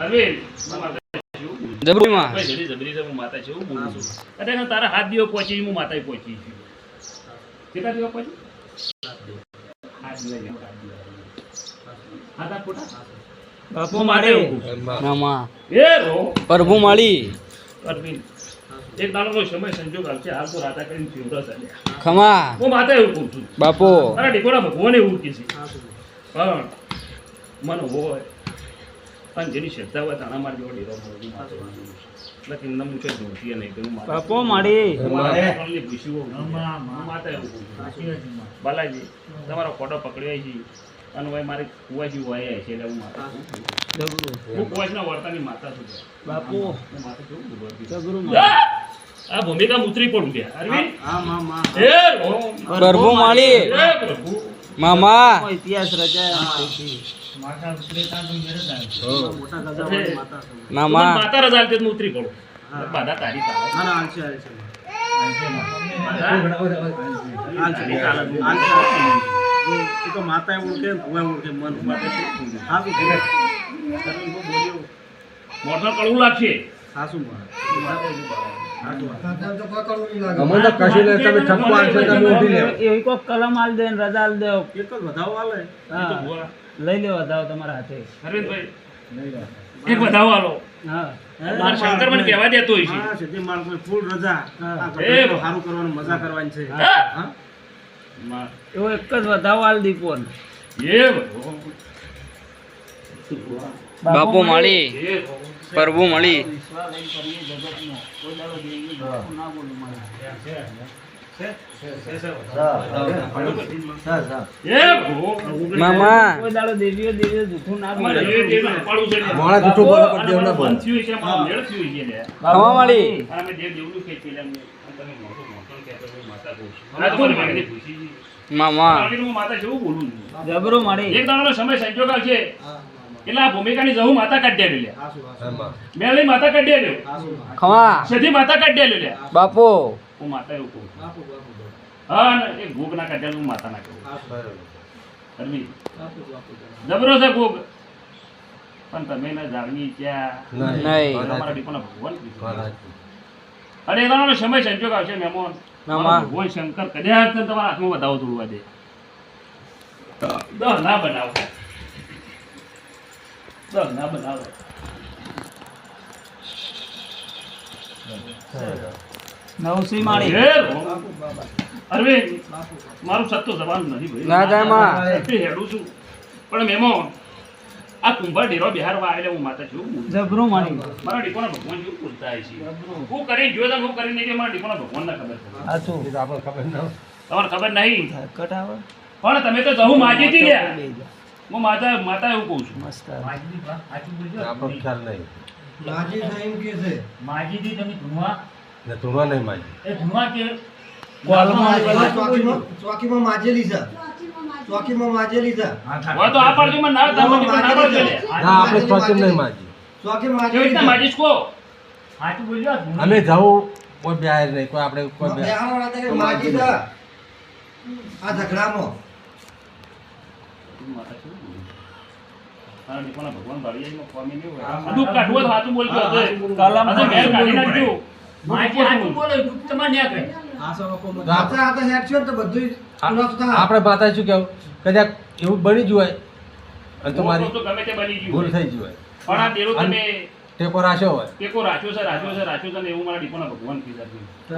અરવિંદ જબરી માં ભાઈ જડી જબરી છે હું માતા છે હું બોલું છું અત્યારે તારા હાથ દીવો પહોંચી હું માતાએ પહોંચી છું કેટલા દીવા પહોંચી હાથ દીવા હાથ ખોટા બાપુ મારે મામા એ રો પ્રભુ માળી અરવિંદ એક દાડોનો સમય સંજોગ આવશે હાલ તો રાતા કરીને ફેવરસ આલ્યા ખમા હું માતા એવું કહું છું બાપુ અરે ડીકોરા ભગવાન એવું કહે છે પણ મન હોય પણ જેની શ્રદ્ધા હોય તાણા માર જેવો ડેરો મળે એટલે કે નમ છે જોતી નહીં તો બાપુ માળી માતા એવું કહું છું બાલાજી તમારો ફોટો પકડ્યો છે અને ભાઈ મારે કુવાજી હોય છે એટલે હું માતા હું કુવાજના વર્તાની માતા છું બાપુ માતા કેવું બોલવાથી જબરું આ ભૂમિકા ઉતરી પડું ત્યાં અરવિંદ એ પ્રભુ માળી એ પ્રભુ મામા ઇતિહાસ રચાય મામા માતા રજા તે ઉતરી પડું બાધા તારી તારે માતા ઓળખે ભગવાન ઓળખે મન મોઢા કડવું લાગશે સાસુ એવી કોક કલમ આલ દે રજા આલ દે એક જ વધાવો આલે લઈ લે વધાવો તમારા હાથે અરવિંદભાઈ એક વધાવો આલો હા મારા શંકર મને કહેવા દેતો હોય છે હા સીધી માણસ ફૂલ રજા એ સારું કરવાનું મજા કરવાની છે હા. એવો એક જ વધાવો આલ દીપો એ ભગવાન. બાપુ માળી એ પ્રભુ માળી ભગવાન. મામા કોઈ દાડો દેવીઓ જૂઠું ના બોલે અમારે એ દેવને અપાડું છે ને. મારા જૂઠું બોલે પણ દેવ ના બોલે. મન થયું છે, મારો મેળ થયું છે ને. ખમા માળી અને અમે દેવ દેવનું ખેંચી લે. તમે મોટું મોટું કહેતો હું માતા કહું છું. આ તો મારી વાણીની ખુશી છે. મામા કારણ કે હું માતા જેવું બોલું છું. જબરું માળી એક દાડાનો સમય સંજોગ આવશે એટલે આ ભૂમિકાની જવું માતા કાઢી લે મેલી માતા કાઢી લે ખમા સધી માતા કાઢી લે બાપુ હું માતા એવું કહું હા ને એક ભૂખ ના કાઢ્યા હું માતા ના કહું અરવિંદ જબરો છે ભૂખ પણ તમે ના જાણવી ત્યાં નહીં તમારા દીપોના ભગવાન કીધું. અને એ દાડાનો સમય સંજોગ આવશે મહેમાન મામા. ભગવાન શંકર કદાચ તમારા હાથમાં વધાવો તોડવા દે દહ ના બનાવો દહ ના બનાવો નવસી માળી હે અરવિંદ મારું સત્તો જવાનું નથી ભાઈ ના જાય માં. સત્ય હેડું છું પણ મહેમાન આ કુંભાર ડેરો બિહારમાં આવેલા હું માતા છું જબરું માળી મારા ડીકોના ભગવાન જેવું બોલતા હોય છે હું કરીને જોયો તો હું કરીને નહીં કે મારા ડીકોના ભગવાનને ખબર છે આછું આપણે ખબર ના હોય. તમારે ખબર નહીં કટાવે પણ તમે તો જવું માજી હતી લ્યા હું માતા માતા એવું કહું છું મસ્ત આપણો ખ્યાલ નહીં માજીથી તમે ધુમા ને ધૂણવા નહીં માજી એ ધુમા કે ચોકીમાં માજેલી છે ચોકીમાં માજેલી છે હવે તો આ પાડજો ના તમે ના પાડજો લે ના આપણે સ્વાચી નહીં માજી ચોકી કેવી માજેલી રીતના માજીશ કો સાચું બોલ્યો ધુમા અમે જવું કોઈ બિહાર નહીં કોઈ આપણે કોઈ બિહાર માજી છે આ ઝઘડામાં મારા ડીકોના ભગવાન બાળી જાય સ્વામી નહીં હોય દુઃખ કાઢવું હોય તો સાચું બોલજો કલમ આજે મેલ કાઢી નાખજો માજી સાચું બોલો દુઃખ તમારે ન્યા કરે આપણે આ તો હેડ છે તો બધું પુનઃ થાય. આપણે બાતા શું કેવું કદાચ એવું બની જ હોય અને તમારી તો ગમે તે બની ગયું ભૂલ હોય. થઈ જ હોય પણ આ દેરો તમે ટેકો રાખ્યો હોય ટેકો રાખ્યો છે ને એવું મારા ડીકોના ભગવાન કીધા છે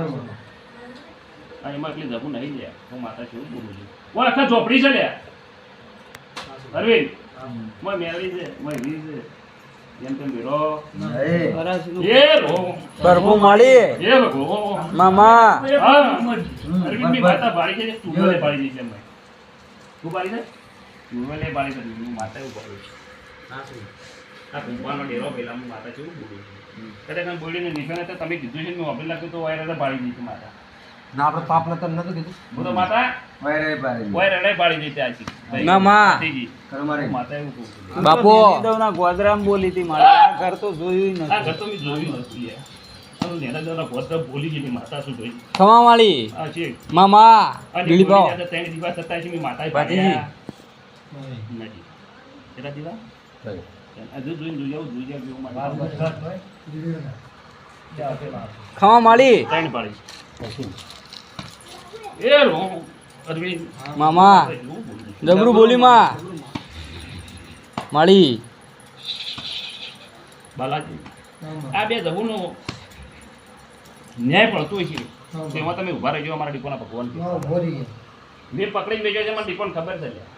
આ એમાં એટલી જબું નહીં લ્યા હું માતા છું બોલું છું હું આખા ઝોપડી છે લ્યા અરવિંદ મોય મેળવી છે મોય વી છે એમ તેમ બેરો એ રો પ્રભુ માળી એ ભગવો મામા હા અરવિંદની માતા બાળી છે તુંગલે બાળી છે મેં તું બાળી છે તુંગલે બાળી છે હું માતા એવું બોલું છું આ કુંભાનો ડેરો પહેલા હું માતા છું બોલું છું કદાચ બોલીને નિશાને તો તમે કીધું છે ને મેં વાપરી નાખ્યું તો વાયર બાળી દીધી માતા ના આપણે પાપ નતર નતું કીધું હું તો માતા વાયર રડાઈ બાળી દીધી આજી મામા. માતા એવું કહું છું બાપુ દેવના ગોદરામ બોલી હતી મારી આ ઘર તો જોયું આ નથી ઘર તો મેં જોયું નથી યાર આનું નેના દેવના ગોત્ર બોલી ગયેલી માતા શું ભાઈ ખમા માળી આ છે મામા આ બીડી પાવ ત્રણ દિવસ થતા છે મેં માતા ભાતીજી. નથી કેટલા દિવસ હજુ જોઈ જાવ એવું વાહ, મારે બસ, બસ, ભાઈ. ચાલ, પેલા. ખાવા માળી ત્રણ પાડી એ રો અરવિંદ મામા જબરું બોલી માં માળી બાલાજી આ બે જબુનો ન્યાય પડતો હોય છે તેમાં તમે ઉભા રહેજો અમારા ડીપોના ભગવાન મેં પકડીને બેઠો છે મને ડીપોને ખબર છે લ્યા.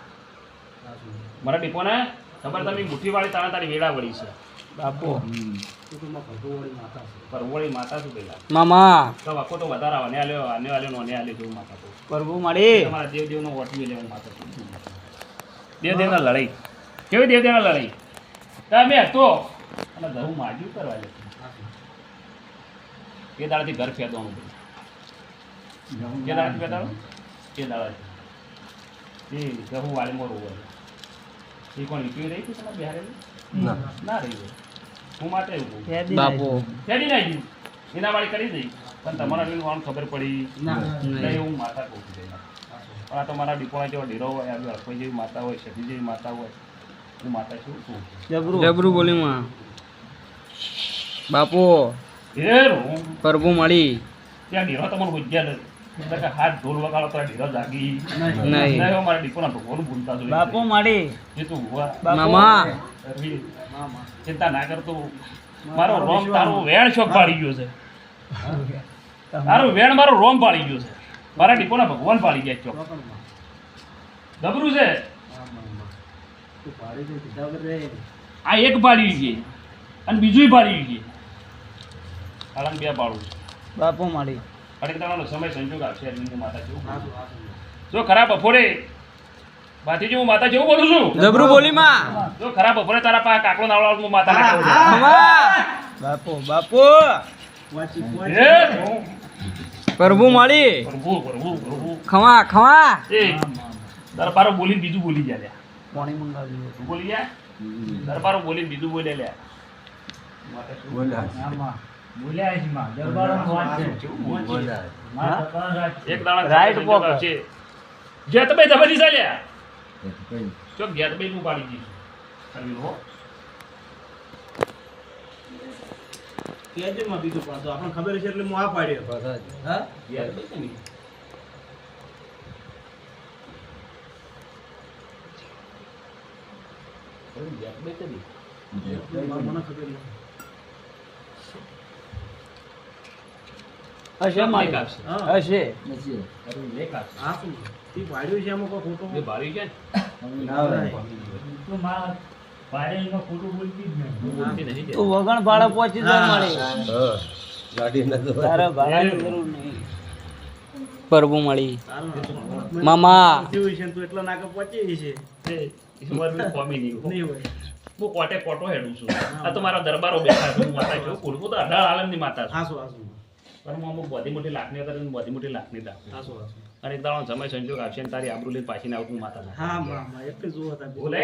મારા ડીપોને ખબર તમે મુઠ્ઠીવાળી તારા તારી વેડા વળી છે બાપુ પરવળી માતા શું પેલા મામા તો આખો તો વધારે આને આલ્યો નોને આલ્યો જેવું માતા તો પ્રભુ માળી તમારા દેવદેવનો વોટવી લેવું માતા તો દેવદેવના લડાઈ કેવી દેવદેવના લડાઈ તમે હતો અને ઘઉં માગ્યું કરવા લે એ દાડાથી ઘર ફેદવાનું બધું એ દાડાથી ફેદાડો એ દાડાથી એ ઘઉં વાળીમાં રોવા એ કોણ લીપી રહી હતી તમારે બિહારેલી ના રહી હોય હું માટે એવું કહું બાપુ ફેડી નાખ્યું એના વાળી કરી દઈ પણ તમારા બેન વાળું ખબર પડી નહીં હું માતા કહું છું પણ આ તો મારા ડીપોના જેવા ઢીરો હોય આવી અરખોઈ જેવી માતા હોય સતી જેવી માતા હોય હું માતા છું શું જબરું બોલી માં બાપુ એ હું પ્રભુ માળી ત્યાં ઢીરો તમને ગુજ્યા એટલે કે હાથ ઢોલ વગાડો તો ઢીરો જાગી નહીં. મારા ડીપોના ભગવાન ભૂલતા જોઈએ બાપુ માળી એ તું હુआ મામા અરવિંદ, ચિંતા ના કરતો મારો રોમ તારું વેણ શોખ પાડી ગયો છે તારું વેણ મારો રોમ પાડી ગયો છે મારા ડીપોના ભગવાન પાડી ગયા ચોક ગભરું છે આ એક પાડી છે અને બીજું પાડી છે હાલન બે પાડું બાપુ માળી અડક દાડાનો સમય સંજોગ આવશે અરવિંદ માતા જેવું જો ખરાબ બપોરે બાથી જેવું માતા જેવું બોલું છું જબરું બોલી માં જો ખરાબ બપોરે તારા પાસે કાકડો નાવડાવ હું માતા ના કહું છું. બાપુ બાપુ એ પ્રભુ માળી પ્રભુ પ્રભુ પ્રભુ ખવા ખવા એ દરબારો બોલીને બીજું બોલી ગયા લ્યા પાણી મંગાવી શું બોલી ગયા દરબારો બોલીને બીજું બોલે લ્યા આમાં બોલ્યા છે માં. દરબારનો વાત છે. માં દરબાર રાજ છે. એક દાડા રાઈટ સંજોગ પોક. આવશે. જેતભાઈ ધબધી ચાલ્યા ચોક જેતભાઈ નું પાડી દીધું અરવિંદ હો આપણને ખબર છે એટલે હું આ પાડ્યો જેતભાઈ કેમ? અરવિંદ, જેતભાઈ કેમ? મને ખબર નથી. હશે માળી એક આપશે. હશે અરવિંદ, એક આપશે. આ શું એ પાડ્યું છે એમાં કોઈ ખોટું બે ભારી છે ને? તો માં પાડેલમાં ખોટું બોલતી જ નહીં. બોલતી નહીં તું વગણ ભાડે પહોંચી જાય માળી ગાડી ના તારે ભાડાની જરૂર નહીં પ્રભુ માળી મામા થયું છે તો એટલા નાકે પહોંચી છે એ ઈશ્વરનું કોમી નહીં હો. નહીં હોય હું કોટે કોટો હેડું છું આ તો મારા દરબારો બેઠા છે હું માતા છું હું તો 18 આલમની માતા છું હાસુ હાસુ પણ હું અમુક બધી મોટી લાખની હતા ને બધી મોટી લાખની હતા હાસુ હાસુ અને એક દાડો સમય સંજોગ આવશે ને તારી આબરૂ લઈને પાછી ના આવું માતા ના હા માં એક જ જોવા હતા બોલે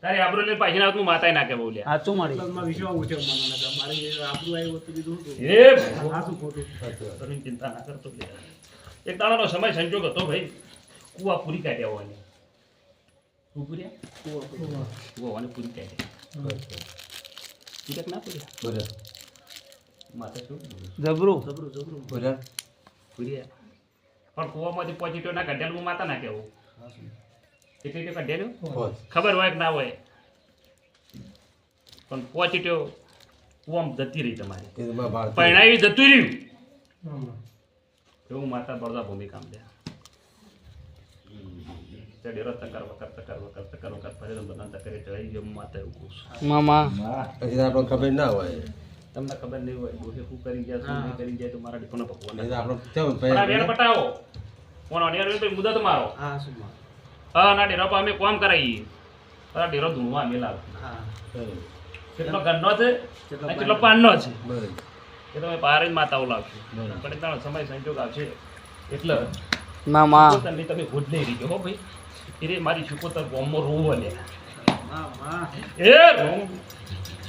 તારી આબરૂ લઈને પાછી ના આવું માતા ના કે બોલ્યા સાચું માળી માં વિશ્વાસ ઉઠ્યો મને મારે આપણું આવ્યું હતું બીજું હતું એ હાસુ ખોટું તમે ચિંતા ના કરતો એક દાડાનો સમય સંજોગ હતો ભાઈ કુવા પૂરી કાઢ્યા હોવાની શું પૂર્યા કુવાની પૂરી કાઢ્યા પૂર્યા ના પૂર્યા માતા શું જબરું જબરું જબરું પૂર્યા પણ કુવામાંથી પહોંચી ના કાઢ્યા હું માતા ના કહેવું કેટલી તો કાઢ્યા ખબર હોય કે ના હોય પણ પહોંચી કુવામાં જતી રહી તમારી પરણાવી જતું રહ્યું એવું માતા બળદા ભૂમિકા દે ડેરો તકર વખત ફરી બધા તકરે ચડાવી જેમ માતા એવું કહું છું મામા પછી આપણને ખબર ના હોય તમને ખબર નહીં હોય ડોહે શું કરી ગયા શું નહીં કરી ગયા તો મારા ડીપોનો ભગવાન નહીં તો આપણે કેમ પણ આ વેણ પટાવો કોણ અનિયાર વેણ મુદત મારો હા હાસુ માં હા ના ડેરો પર અમે કોમ કરાવીએ તારા ડેરો ધૂણવા અમે લાવ હા કેટલો ઘરનો છે અને કેટલો પાનનો છે બરાબર એ તમે બહાર જ માતાઓ લાવશો પણ એક દાડો સમય સંજોગ આવશે એટલે મામા તમે તમે ભૂત નહીં રહી ગયો હો ભાઈ એ મારી શુકોતર ગોમમાં રોવો લે હા માં એ રોવું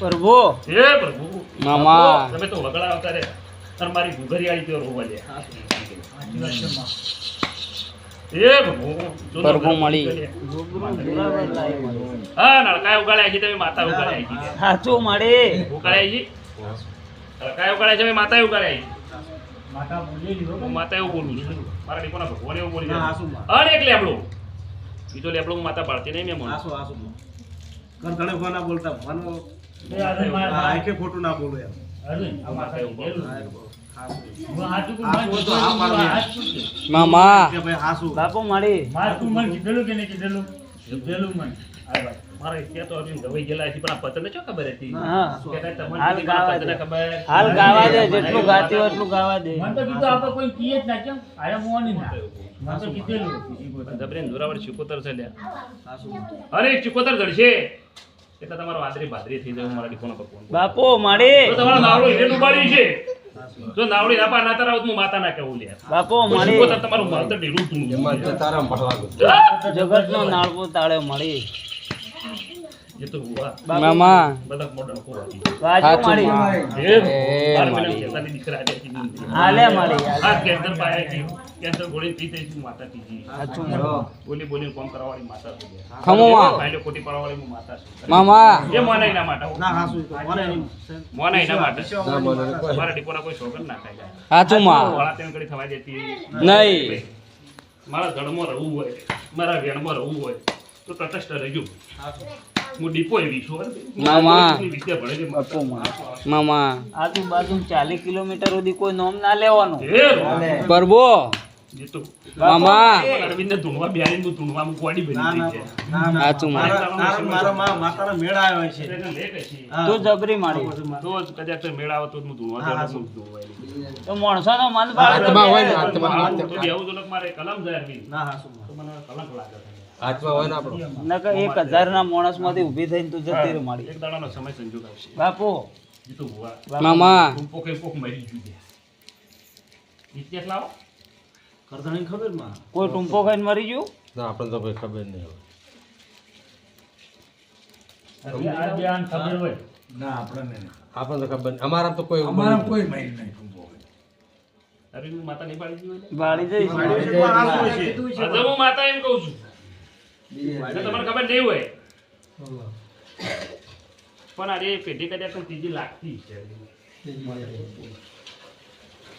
પ્રભુ એ પ્રભુ મામા. તમે તો વગડા આવતા રે અને મારી ઘુઘરિયાળી તો રોવા લે હાસુ સાચી વાત છે માં. એ ભગવાન. પરભુ મળી. હા નળકાય ઉગાડ્યા છે તમે માતા ઉગાડ્યા છે સાચું મળી ઉગાડ્યા છે નળકાય ઉગાડ્યા છે તમે માતા ઉગાડ્યા છે માતા બોલેલી હો. હું માતા એવું બોલું છું મારા ડીપોના ભગવાન એવું બોલી ના, જાય. હાસુ માં. અરે એક લેબડો બીજો લેબડો હું માતા પાડતી નહીં મેં હાસુ હાસુ કરધણે ભો ના બોલતા ભનો એ અરે મારા આંખે ખોટું ના બોલો એમ અરે આ માતા એવું બોલું. હાસુ હું હાચું કહું, હાચું મારે તો હા પાડવી. હાચું છે. મામા કે ભાઈ હાસુ બાપુ મળી મારે તું મને કીધેલું કે નહીં કીધેલું? કીધેલું મને. હા ભાઈ મારા ત્યાં તો અર્જુન ગવાઈ ગયેલા છે પણ આ પતંગ શું ખબર હતી હા કે તારે તમને હાલ કીધી ગાવા પતંગને દે. ખબર હાલ ગાવા દે જેટલું ગાતી હોય એટલું ગાવા દે મને તો કીધું આપણે કોઈ કીએ જ ના કેમ આયા મોની ના મને તો કીધેલું જબરીને જોરાવર ચિકોતર છે લ્યા હાસુ અરે ચિકોતર જડશે એટલે તમારો આદરી ભાદરી થઈ જાય મારા ડીપોના ભગવાન બાપુ મળી તો તમારો નાવડો હિરે ડૂબાડ્યું છે જો નાવડી ના પા ના તારા હું માતા ના કહેવું લ્યા બાપુ તો મળી ચિકોતર તમારું માલતર ઢીલું તું જગત નો નાળવો તાળે મળી એ તો હુઆ મામા બધા મોઢા ખોવા વાજુ મળી એ 12 મહિના કેતાની દીકરા આજે છે હાલે મળી આ કેન્સર પાયા છે કેન્સર ગોળી પી થઈ છે માતા પીજી સાચું મળી બોલી બોલી કામ કરવાવાળી માતા છે ખમોમાં ફાઈલો ખોટી પાડવાવાળી હું માતા છું મામા એ મોનાઈ ના માટે ના હાસુ તો મને નહીં મોનાઈ ના માટે મારા ડીપોના કોઈ શોગન ના ખાય સાચું માં વાળા તેમ કરી થવા દેતી નહીં મારા ધડમાં રહેવું હોય મારા વેણમાં રહેવું હોય તો તટસ્થ રહેજો હું ડીપો એવી છું મામા. વિદ્યા ભણે છે બાપુ મળી મામા આજુબાજુ 40 કિલોમીટર સુધી કોઈ નોમ ના લેવાનું પરભુ જીતું મામા અરવિંદ ધૂણવા બિહારી હું ધૂણવા હું કોડી બની ના ગઈ ના છે ના સાચું માં મારા માતાનો મેળ આવ્યો છે એને લે કશી તું જબરી મળી તો જ કદાચ તો મેળ આવે તો જ હું ધૂણવા હા, જાઉં છું ધૂણવાય તો માણસો નો મન પાડે તો આત્મા હોય ને, કે- આત્મા. તો બેવું તો મારે કલમ જાય અરવિંદ ના હાસુ તો મને કલંક લાગે છે નકર 1000 ના માણસ માંથી ઊભી થઈને તું જતી રહી મળી એક દાડાનો સમય સંજોગ આવશે બાપુ જીતું હુઆ મામા ટૂંપો કે પોક મરી ગયું છે ઇતિહાસ લાવો કરધણી ખબર માં કોઈ ટૂંપો ખાઈને મરી ગયું આ બે આને ખબર હોય અરવિંદ માતા નહીં પાડી દીધી હોય બાળી જઈશ ને? હું માતા એમ કહું છું તો તમને ખબર નહીં હોય પણ અરે પેઢી કદાચ તો ત્રીજી લાગતી છે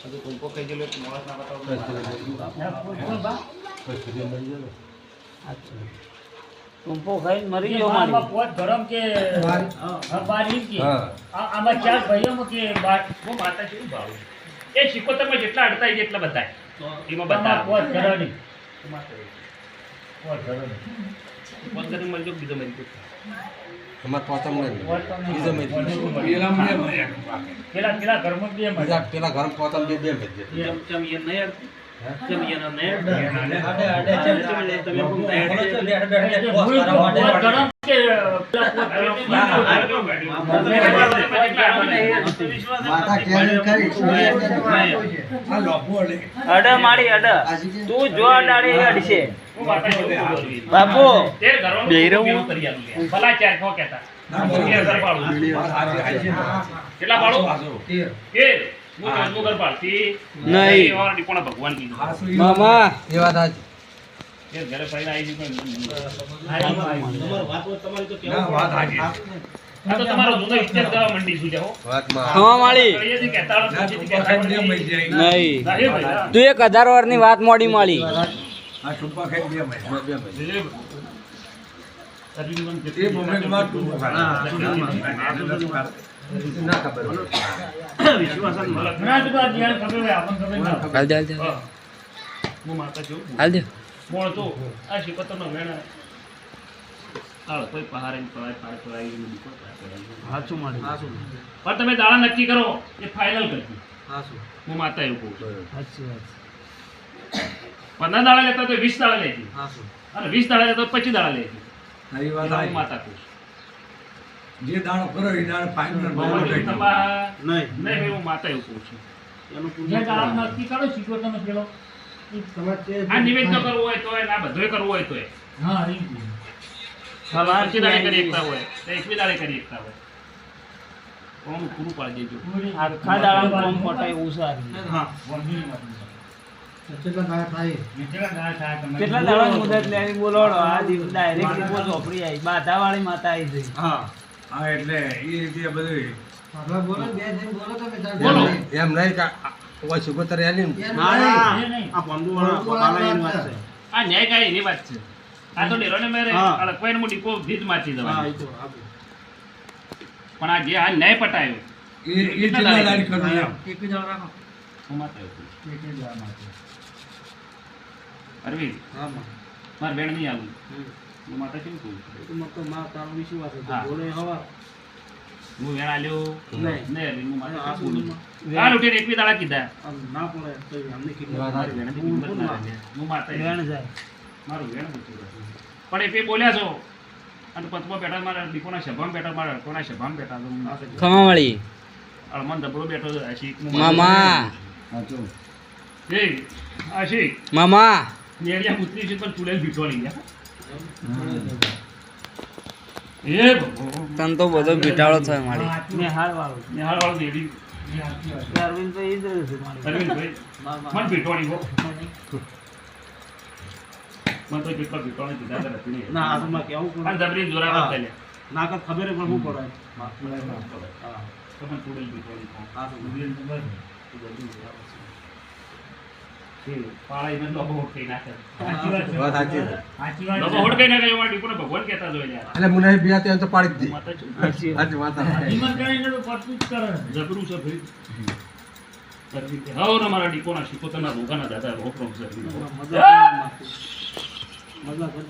હજુ ટૂંપો ખાઈ ગયેલો એક માણસ ના બતાવો ટૂંપો ખાઈને મરી ગયો મારી આમાં પોત ગરમ કે હા, બાર ઇંચ કે આમાં ચાર ભાઈઓમાં કે બાર હું માતા જેવું ભાવ એ શિકોતરમાં જેટલા અડતાય છે એટલા બધા એમાં બધા આમાં પોત ગરમ હું માતા એવું. પોત ગરમ પોત કરીને મળજો બીજો મરી ગયો પોત તો નહીં. પેલા ઘરમાં બે મળે. ચમ એ નયર ચમ એ નયર તમે કોમ પોત ગરમ કે પેલા પોત ગરમ? માતા કેરી કરી અડ મારી અડ તું જો અડાડે એ અડશે હું માતા જેવું બોલું. બાપુ તે ઘરવાનું કેવું કરી આલું લે. ભલા ચાર ખો કહેતા. 13,000 પાડું. કેટલા પાડું? કે હું ઘરનું ઘર પાડતી નહીં. એવા ડીપોના ભગવાન કીધું. મામા એ ઘરે ફરીને આવી ગયું. આ તો તમારો જૂનો ઇતિહાસ ગાવા મંડી છું જાઓ. ખમા માળી અહીંયાથી કહેતા આવડે, પછીથી કહેતા આવડે. નહીં ના, એ ભાઈ, ના. તું 1000 વર્ષની વાત મોડી માળી ઘણા બધા ધ્યાન ખબર હોય આપણને ખબર ના હોય. હાલ દે હાલ દે હા. હું માતા જેવું બોલું. હાલ દે મોણ તો આ શિકોતરનો મેણ હાલો કોઈ પહાડ એમ પડાય, પાડ પડાય, એમ નીકળો, પાડ પડાય. સાચું મળી પણ તમે દાડા નક્કી કરો એ ફાઇનલ કરજો. હાસુ હું માતા એવું કહું છું. સાચી વાત 15 દાડા લેતા તો 20 દાડા લેતી હાસુ અને 20 દાડા લેતા તો 25 દાડા લેતી. નવી વાત એટલે હું આવી. માતા કહું છું. જે દાણો કરો એ દાણો ફાઇનલ ભગવાન તમારા નહીં નહીં હું માતા એવું કહું છું. એનું જે પુણ્ય દાળ નક્કી કરો શીખો તમે પેલો આ નિવેદ કરવું હોય તો આ બધુંય કરવું હોય તો હા એ 25 દાડે કરી એકતા હોય તો 21 દાડે કરી એકતા હોય. કોમ પૂરું પાડી દેજો. આખા દાડા કોમ પટાય એવું સારું હા કેટલા દાડા થાય કેટલા દાડા થાય તમે? કેટલા દાડા મુદત લેવી બોલોડો આ દિવસ ડાયરેક્ટ ટીપો ચોપડી આવી બાધાવાળી માતા આવી જઈ હા હા એટલે એ રીતે બધું હવે બોલો બે જણ બોલો તમે તાર બોલો. એમ નહીં કે કોઈ સુગોતર એની એમ ના નહીં. ના એ નહીં. આ પંડુવાળા પટાલાની વાત છે આ ન્યાયકારી એની વાત છે આ તો ડેરોને મેરે હા. અડકવાઈને હું ડીપો ભીજ માચી હા જવાની એ તો આપો. પણ આ જે આ ન્યાય પટાયો એ જિલ્લાદારી કરવી એમ એક જ દાડો રાખો હું માતા છું. એક જ દાડા માટે. અરવિંદ હા માં મારે બેન નહીં આવું હું માતા કેમ કહું એમાં તો માં તારો વિશ્વાસ હતો હા. બોલે હવા હું વેણ આલ્યો નહીં. નહીં અરવિંદ હું માતા આ કેમ બોલું બોલું. કાલ ઉઠીને એકવી દાડા કીધા આમ ના પડે તો અમને કિંમત મારી વેણની કિંમત ના રહે. હું માતા વેણ જાય મારું વેણ ઊંચું રહે. પણ એ પે બોલ્યા છો અને પંચમાં બેઠા મારા દીપોના સભામાં બેઠા મારા અડકોના સભામાં બેઠા તો હું ખમાવાળી અળમન દબડો બેઠો છે આશિક મામા એ આશિક મામા નેડિયા ઉતરી છે પણ ચૂડેલ ભીટો લઈ ગયા એ ભગવાન તન તો બધો ઘટાડો થાય મારી ને હાર વાળો નિહાળ વાળું નેડી એ સાચી વાત. અરવિંદ તો એ જ રહ્યું છે મારી અરવિંદભાઈ માં- મન ભીટોણી હો મન તો જેટલો ભીટોણી કીધા હતા નથી નહીં. ના આ તો માં કેવું આ પડે જબરી જોરાવર હા. થયેલા. ના કર ખબર હે પણ શું પડે હા તો પણ ચૂડેલ ભીટોણી કોણ? હા તો ઉભી તો બસ. એ જબરી જોરાવર છે. એ પાળાઈને લોકો હોટકી નાખે. સાચી વાત છે. વાત સાચી છે. સાચી વાત લોકો છે. હોટકાઈ નાખે એમાં ડીપોને ભગવાન કહેતા જ હોય યાર. એટલે મુનાઈ બિયા ત્યાં તો પાડી જ દે માતા છું. સાચી વાત. સાચી વાત હિંમત કરીને તો પડતું જ કરે. જબરું છે ભાઈ. અરવિંદ કે, હાવ ને મારા ડીપોના શીખોતરના ભોગાના દાદા રોકડો છે. મજા મજા